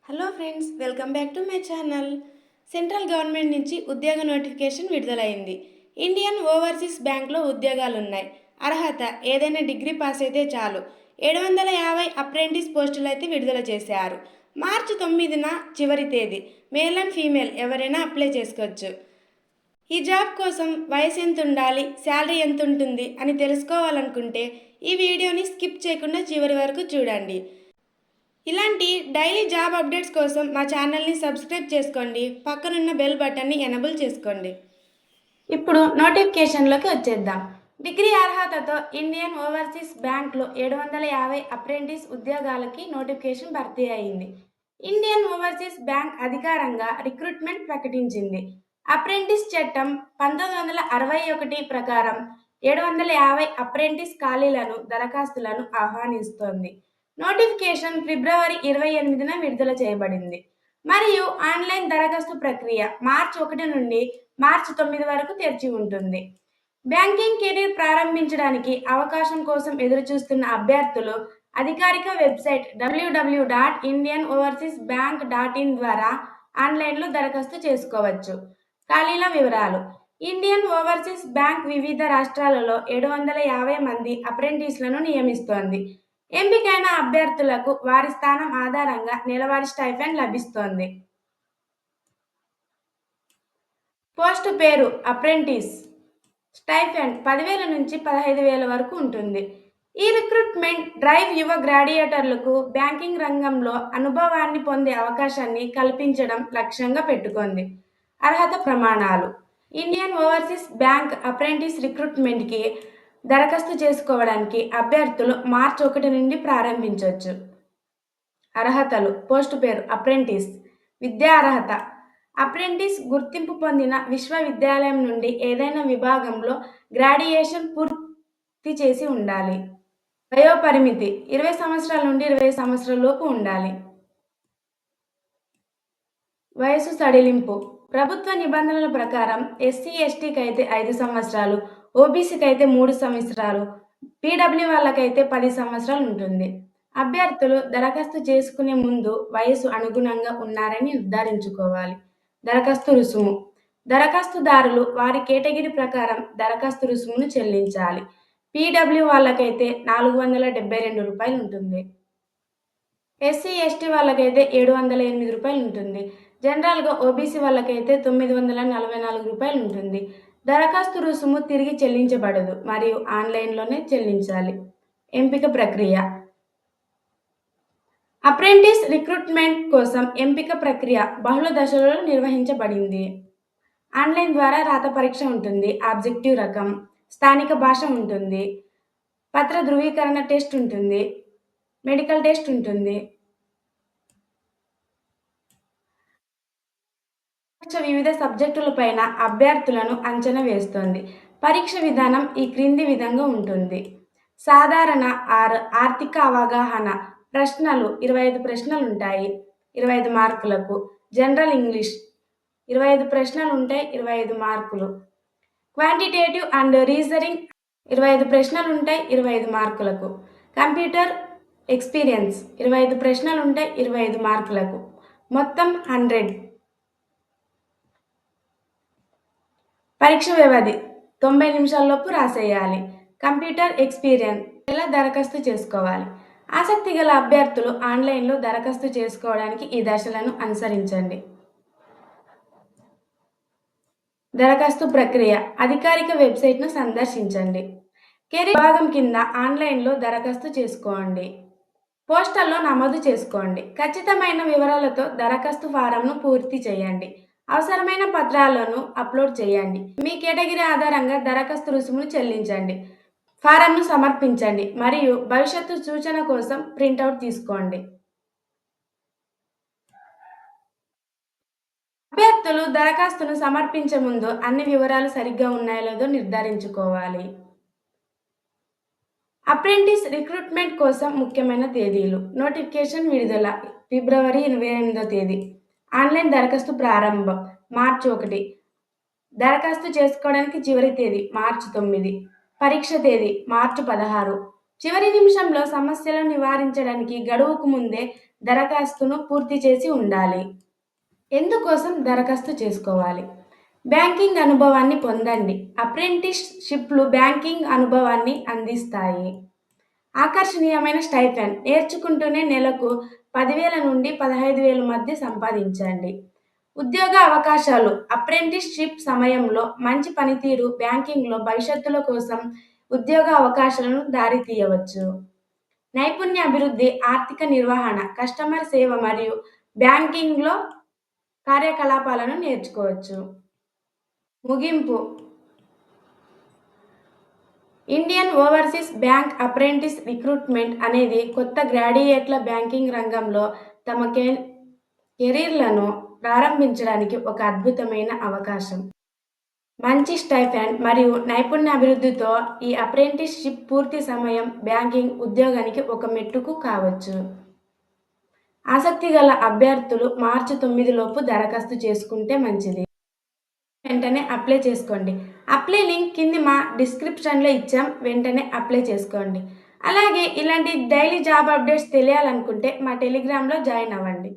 Hello friends, welcome back to my channel. Central government నుంచి ఉద్యోగ notification విడుదలైంది. Indian overseas బ్యాంక్లో ఉద్యోగాలున్నాయి. అర్హత ఏదైనా డిగ్రీ పాస్ అయితే చాలు. 750 అప్రెంటిస్ పోస్టులు అయితే విడుదల చేశారు. మార్చి 9న చివరి తేదీ. మేల్ అండ్ ఫీమేల్ ఎవరైనా అప్లై చేసుకోవచ్చు. ఈ జాబ్ కోసం వయసు ఎంత ఉండాలి, శాలరీ ఎంత ఉంటుంది అని తెలుసుకోవాలనుకుంటే ఈ వీడియోని స్కిప్ చేయకుండా చివరి వరకు చూడండి. ఇలాంటి డైలీ జాబ్ అప్డేట్స్ కోసం మా ఛానల్ని సబ్స్క్రైబ్ చేసుకోండి. పక్కనున్న బెల్ బటన్ని ఎనబుల్ చేసుకోండి. ఇప్పుడు నోటిఫికేషన్లోకి వచ్చేద్దాం. డిగ్రీ అర్హతతో ఇండియన్ ఓవర్సీస్ బ్యాంక్లో 750 అప్రెంటిస్ ఉద్యోగాలకి నోటిఫికేషన్ భర్తీ అయింది. ఇండియన్ ఓవర్సీస్ బ్యాంక్ అధికారంగా రిక్రూట్మెంట్ ప్రకటించింది. అప్రెంటిస్ చట్టం 1961 ప్రకారం 750 అప్రెంటిస్ ఖాళీలను దరఖాస్తులను ఆహ్వానిస్తోంది. నోటిఫికేషన్ ఫిబ్రవరి 28న విడుదల చేయబడింది మరియు ఆన్లైన్ దరఖాస్తు ప్రక్రియ మార్చి 1 నుండి మార్చి 9 వరకు తెరిచి ఉంటుంది. బ్యాంకింగ్ కెరీర్ ప్రారంభించడానికి అవకాశం కోసం ఎదురుచూస్తున్న అభ్యర్థులు అధికారిక వెబ్సైట్ www.indianoversysbank.in ద్వారా ఆన్లైన్లో దరఖాస్తు చేసుకోవచ్చు. ఖాళీల వివరాలు: ఇండియన్ ఓవర్సీస్ బ్యాంక్ వివిధ రాష్ట్రాలలో 750 మంది అప్రెంటిస్లను నియమిస్తోంది. ఎంపికైన అభ్యర్థులకు వారి స్థానం ఆధారంగా నెలవారీ స్టైఫండ్ లభిస్తోంది. పోస్టు పేరు అప్రెంటిస్. స్టైఫండ్ 10,000 నుంచి 15,000 వరకు ఉంటుంది. ఈ రిక్రూట్మెంట్ డ్రైవ్ యువ గ్రాడ్యుయేటర్లకు బ్యాంకింగ్ రంగంలో అనుభవాన్ని పొందే అవకాశాన్ని కల్పించడం లక్ష్యంగా పెట్టుకుంది. అర్హత ప్రమాణాలు: ఇండియన్ ఓవర్సీస్ బ్యాంక్ అప్రెంటిస్ రిక్రూట్మెంట్కి దరఖాస్తు చేసుకోవడానికి అభ్యర్థులు మార్చి 1 నుండి ప్రారంభించవచ్చు. అర్హతలు: పోస్టు పేరు అప్రెంటిస్. విద్యా అర్హత: అప్రెంటిస్ గుర్తింపు పొందిన విశ్వవిద్యాలయం నుండి ఏదైనా విభాగంలో గ్రాడ్యుయేషన్ పూర్తి చేసి ఉండాలి. వయోపరిమితి: 20 సంవత్సరాల నుండి 20 సంవత్సరాల లోపు ఉండాలి. వయసు సడలింపు: ప్రభుత్వ నిబంధనల ప్రకారం ఎస్సీ ఎస్టీకి అయితే 5 సంవత్సరాలు, ఓబీసీకి అయితే 3 సంవత్సరాలు, పీడబ్ల్యూ వాళ్ళకైతే 10 సంవత్సరాలు ఉంటుంది. అభ్యర్థులు దరఖాస్తు చేసుకునే ముందు వయసు అనుగుణంగా ఉన్నారని నిర్ధారించుకోవాలి. దరఖాస్తు రుసుము: దరఖాస్తుదారులు వారి కేటగిరీ ప్రకారం దరఖాస్తు రుసుమును చెల్లించాలి. పీడబ్ల్యూ వాళ్ళకైతే ₹472 ఉంటుంది. ఎస్సీ ఎస్టీ వాళ్ళకైతే ₹708 ఉంటుంది. జనరల్గా ఓబీసీ వాళ్ళకైతే ₹944 ఉంటుంది. దరఖాస్తు రుసుము తిరిగి చెల్లించబడదు మరియు ఆన్లైన్లోనే చెల్లించాలి. ఎంపిక ప్రక్రియ: అప్రెంటిస్ రిక్రూట్మెంట్ కోసం ఎంపిక ప్రక్రియ బహుళ దశలలో నిర్వహించబడింది. ఆన్లైన్ ద్వారా రాత పరీక్ష ఉంటుంది. ఆబ్జెక్టివ్ రకం, స్థానిక భాష ఉంటుంది. పత్ర ధృవీకరణ టెస్ట్ ఉంటుంది. మెడికల్ టెస్ట్ ఉంటుంది. పరీక్ష వివిధ సబ్జెక్టులపైన అభ్యర్థులను అంచనా వేస్తోంది. పరీక్ష విధానం ఈ క్రింది విధంగా ఉంటుంది. సాధారణ ఆర్థిక అవగాహన ప్రశ్నలు 25 ప్రశ్నలు ఉంటాయి, 25 మార్కులకు. జనరల్ ఇంగ్లీష్ 25 ప్రశ్నలు ఉంటాయి, 25 మార్కులు. క్వాంటిటేటివ్ అండ్ రీజనింగ్ 25 ప్రశ్నలు ఉంటాయి, 25 మార్కులకు. కంప్యూటర్ ఎక్స్పీరియన్స్ 25 ప్రశ్నలు ఉంటాయి, 25 మార్కులకు. మొత్తం 100. పరీక్ష వ్యవధి 90 నిమిషాల్లోపు రాసేయాలి. కంప్యూటర్ ఎక్స్పీరియన్స్ ఎలా దరఖాస్తు చేసుకోవాలి? ఆసక్తి గల అభ్యర్థులు ఆన్లైన్లో దరఖాస్తు చేసుకోవడానికి ఈ దశలను అనుసరించండి. దరఖాస్తు ప్రక్రియ: అధికారిక వెబ్సైట్ను సందర్శించండి. కెరీర్ విభాగం కింద ఆన్లైన్లో దరఖాస్తు చేసుకోండి. పోస్టల్లో నమోదు చేసుకోండి. ఖచ్చితమైన వివరాలతో దరఖాస్తు ఫారంను పూర్తి చేయండి. అవసరమైన పత్రాలను అప్లోడ్ చేయండి. మీ కేటగిరీ ఆధారంగా దరఖాస్తు రుసుమును చెల్లించండి. ఫారంను సమర్పించండి మరియు భవిష్యత్తు సూచన కోసం ప్రింటౌట్ తీసుకోండి. అభ్యర్థులు దరఖాస్తును సమర్పించే ముందు అన్ని వివరాలు సరిగ్గా ఉన్నాయో లేదో నిర్ధారించుకోవాలి. అప్రెంటిస్ రిక్రూట్మెంట్ కోసం ముఖ్యమైన తేదీలు. నోటిఫికేషన్ విడుదల ఫిబ్రవరి 28వ తేదీ. ఆన్లైన్ దరఖాస్తు ప్రారంభం మార్చి 1. దరఖాస్తు చేసుకోవడానికి చివరి తేదీ మార్చి 9. పరీక్ష తేదీ మార్చి 16. చివరి నిమిషంలో సమస్యలను నివారించడానికి గడువుకు ముందే దరఖాస్తును పూర్తి చేసి ఉండాలి. ఎందుకోసం దరఖాస్తు చేసుకోవాలి? బ్యాంకింగ్ అనుభవాన్ని పొందండి. అప్రెంటిస్‌షిప్‌లు బ్యాంకింగ్ అనుభవాన్ని అందిస్తాయి. ఆకర్షణీయమైన స్టైపెండ్ నేర్చుకుంటూనే నెలకు 10,000 నుండి 15,000 మధ్య సంపాదించండి. ఉద్యోగ అవకాశాలు అప్రెంటిస్‌షిప్ సమయంలో మంచి పనితీరు బ్యాంకింగ్‌లో భవిష్యత్తులో కోసం ఉద్యోగ అవకాశాలను దారితీయవచ్చు. నైపుణ్య అభివృద్ధి, ఆర్థిక నిర్వహణ, కస్టమర్ సేవ మరియు బ్యాంకింగ్‌లో కార్యకలాపాలను నేర్చుకోవచ్చు. ముగింపు Indian overseas bank apprentice recruitment అనేది కొత్త గ్రాడ్యుయేట్ల బ్యాంకింగ్ రంగంలో తమ కెరీర్లను ప్రారంభించడానికి ఒక అద్భుతమైన అవకాశం. మంచి స్టైపెండ్ మరియు నైపుణ్యాభివృద్ధితో ఈ అప్రెంటిస్‌షిప్ పూర్తి సమయం బ్యాంకింగ్ ఉద్యోగానికి ఒక మెట్టుకు కావచ్చు. ఆసక్తిగల అభ్యర్థులు మార్చి 9 లోపు దరఖాస్తు చేసుకుంటే మంచిది. వెంటనే అప్లై చేసుకోండి. అప్లై లింక్ కింది మా డిస్క్రిప్షన్‌లో ఇచ్చాం. వెంటనే అప్లై చేసుకోండి. అలాగే ఇలాంటి డైలీ జాబ్ అప్డేట్స్ తెలియాలనుకుంటే మా టెలిగ్రామ్‌లో జాయిన్ అవ్వండి.